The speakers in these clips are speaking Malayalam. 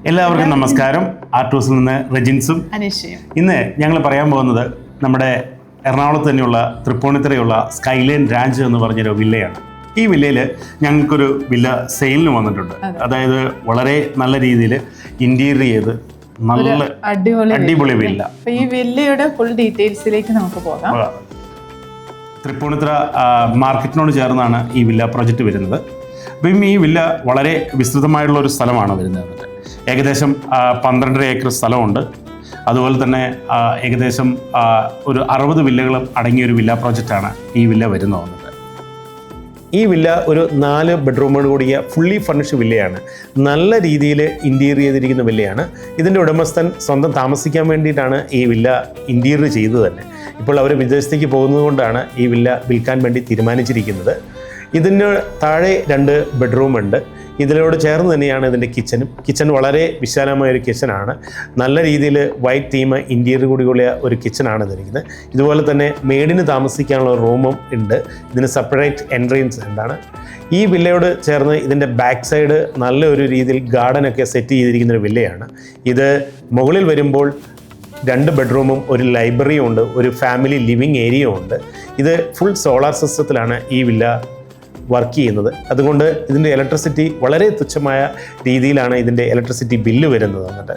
എല്ലാവർക്കും നമസ്കാരം. ആർട്ടൂസിൽ നിന്ന് റെജിൻസും അനീഷയും. ഇന്ന് ഞങ്ങൾ പറയാൻ പോകുന്നത് നമ്മുടെ എറണാകുളത്ത് തന്നെയുള്ള തൃപ്പൂണിത്തുറയുള്ള സ്കൈലൈൻ രാഞ്ച് എന്ന് പറഞ്ഞൊരു വില്ലയാണ്. ഈ വില്ലയിൽ ഞങ്ങൾക്കൊരു വില്ല സെയിലിന് വന്നിട്ടുണ്ട്. അതായത് വളരെ നല്ല രീതിയിൽ ഇൻറ്റീരിയർ ചെയ്ത് നല്ല അടിപൊളി വില്ല. ഈ വില്ലയുടെ ഫുൾ ഡീറ്റെയിൽസിലേക്ക് നമുക്ക് പോകാം. തൃപ്പൂണിത്തുറ മാർക്കറ്റിനോട് ചേർന്നാണ് ഈ വില്ല പ്രൊജക്റ്റ് വരുന്നത്. അപ്പം ഈ വില്ല വളരെ വിസ്തൃതമായുള്ള ഒരു സ്ഥലമാണ് വരുന്നത്. ഏകദേശം 12 ഏക്കർ സ്ഥലമുണ്ട്. അതുപോലെ തന്നെ ഏകദേശം ഒരു 60 വില്ലകളും അടങ്ങിയൊരു വില്ല പ്രോജക്റ്റാണ് ഈ വില്ല വരുന്നത്. ഈ വില്ല ഒരു 4 ബെഡ്റൂമോട് കൂടിയ ഫുള്ളി ഫർണിഷ്ഡ് വില്ലയാണ്. നല്ല രീതിയിൽ ഇൻറ്റീരിയർ ചെയ്തിരിക്കുന്ന വില്ലയാണ്. ഇതിൻ്റെ ഉടമസ്ഥൻ സ്വന്തം താമസിക്കാൻ വേണ്ടിയിട്ടാണ് ഈ വില്ല ഇൻറ്റീരിയർ ചെയ്തത് തന്നെ. ഇപ്പോൾ അവർ വിദേശത്തേക്ക് പോകുന്നത് കൊണ്ടാണ് ഈ വില്ല വിൽക്കാൻ വേണ്ടി തീരുമാനിച്ചിരിക്കുന്നത്. ഇതിന് താഴെ 2 ബെഡ്റൂമുണ്ട്. ഇതിനോട് ചേർന്ന് തന്നെയാണ് ഇതിൻ്റെ കിച്ചൺ വളരെ വിശാലമായൊരു കിച്ചനാണ്. നല്ല രീതിയിൽ വൈറ്റ് തീം ഇൻറ്റീരിയർ കൂടിയുള്ള ഒരു കിച്ചനാണ് ഇതിരിക്കുന്നത്. ഇതുപോലെ തന്നെ മെയ്ഡിന് താമസിക്കാനുള്ള റൂമും ഉണ്ട്. ഇതിന് സെപ്പറേറ്റ് എൻട്രൻസ് ഉണ്ടാണ്. ഈ വില്ലയോട് ചേർന്ന് ഇതിൻ്റെ ബാക്ക് സൈഡ് നല്ലൊരു രീതിയിൽ ഗാർഡനൊക്കെ സെറ്റ് ചെയ്തിരിക്കുന്നൊരു വില്ലയാണ്. ഇത് മുകളിൽ വരുമ്പോൾ 2 ബെഡ്റൂമും ഒരു ലൈബ്രറിയും ഉണ്ട്, ഒരു ഫാമിലി ലിവിങ് ഏരിയയും ഉണ്ട്. ഇത് ഫുൾ സോളാർ സിസ്റ്റത്തിലാണ് ഈ വില്ല വർക്ക് ചെയ്യുന്നത്. അതുകൊണ്ട് ഇതിൻ്റെ ഇലക്ട്രിസിറ്റി വളരെ തുച്ഛമായ രീതിയിലാണ് ഇതിൻ്റെ ഇലക്ട്രിസിറ്റി ബില്ല് വരുന്നത്. എന്നിട്ട്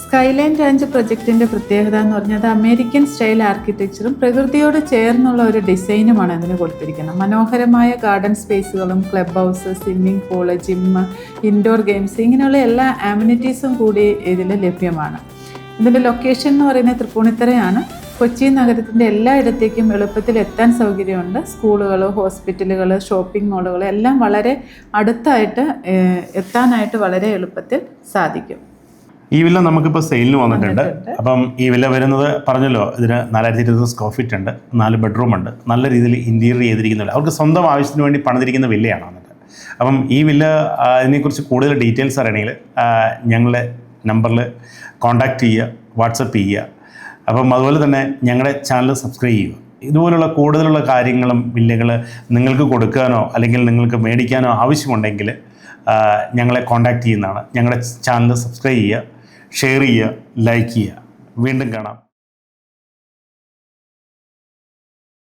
സ്കൈലൈൻ രാഞ്ച് പ്രൊജക്റ്റിൻ്റെ പ്രത്യേകത എന്ന് പറഞ്ഞാൽ അത് അമേരിക്കൻ സ്റ്റൈൽ ആർക്കിടെക്ചറും പ്രകൃതിയോട് ചേർന്നുള്ള ഒരു ഡിസൈനുമാണ് ഇതിന് കൊടുത്തിരിക്കുന്നത്. മനോഹരമായ ഗാർഡൻ സ്പേസുകളും club house, swimming pool, gym, indoor games ഇങ്ങനെയുള്ള എല്ലാ ആമിനിറ്റീസും കൂടി ഇതിൽ ലഭ്യമാണ്. ഇതിൻ്റെ ലൊക്കേഷൻ എന്ന് പറയുന്നത് തൃപ്പൂണിത്തുറയാണ്. കൊച്ചി നഗരത്തിൻ്റെ എല്ലായിടത്തേക്കും എളുപ്പത്തിൽ എത്താൻ സൗകര്യമുണ്ട്. സ്കൂളുകൾ, ഹോസ്പിറ്റലുകൾ, ഷോപ്പിംഗ് മാളുകൾ എല്ലാം വളരെ അടുത്തായിട്ട് എത്താനായിട്ട് വളരെ എളുപ്പത്തിൽ സാധിക്കും. ഈ വില്ല നമുക്കിപ്പോൾ സെയിലിന് വന്നിട്ടുണ്ട്. അപ്പം ഈ വില്ല വരുന്നത് പറഞ്ഞല്ലോ, ഇതിന് 4200 സ്ക്വയർ ഫീറ്റ് ഉണ്ട്, 4 ബെഡ്റൂം ഉണ്ട്, നല്ല രീതിയിൽ ഇൻറ്റീരിയർ ചെയ്തിരിക്കുന്നില്ല. അവർക്ക് സ്വന്തം ആവശ്യത്തിന് വേണ്ടി പണിതിരിക്കുന്ന വില്ലയാണ് വന്നിട്ട്. അപ്പം ഈ വില്ല ഇതിനെക്കുറിച്ച് കൂടുതൽ ഡീറ്റെയിൽസ് അറിയണമെങ്കിൽ ഞങ്ങളുടെ നമ്പറിൽ കോൺടാക്റ്റ് ചെയ്യുക, വാട്സപ്പ് ചെയ്യുക. അപ്പം അതുപോലെ തന്നെ ഞങ്ങളുടെ ചാനൽ സബ്സ്ക്രൈബ് ചെയ്യുക. ഇതുപോലുള്ള കൂടുതലുള്ള കാര്യങ്ങളും വില്ലകൾ നിങ്ങൾക്ക് കൊടുക്കാനോ അല്ലെങ്കിൽ നിങ്ങൾക്ക് മേടിക്കാനോ ആവശ്യമുണ്ടെങ്കിൽ ഞങ്ങളെ കോൺടാക്റ്റ് ചെയ്യുന്നതാണ്. ഞങ്ങളുടെ ചാനൽ സബ്സ്ക്രൈബ് ചെയ്യുക, ഷെയർ ചെയ്യുക, ലൈക്ക് ചെയ്യുക. വീണ്ടും കാണാം.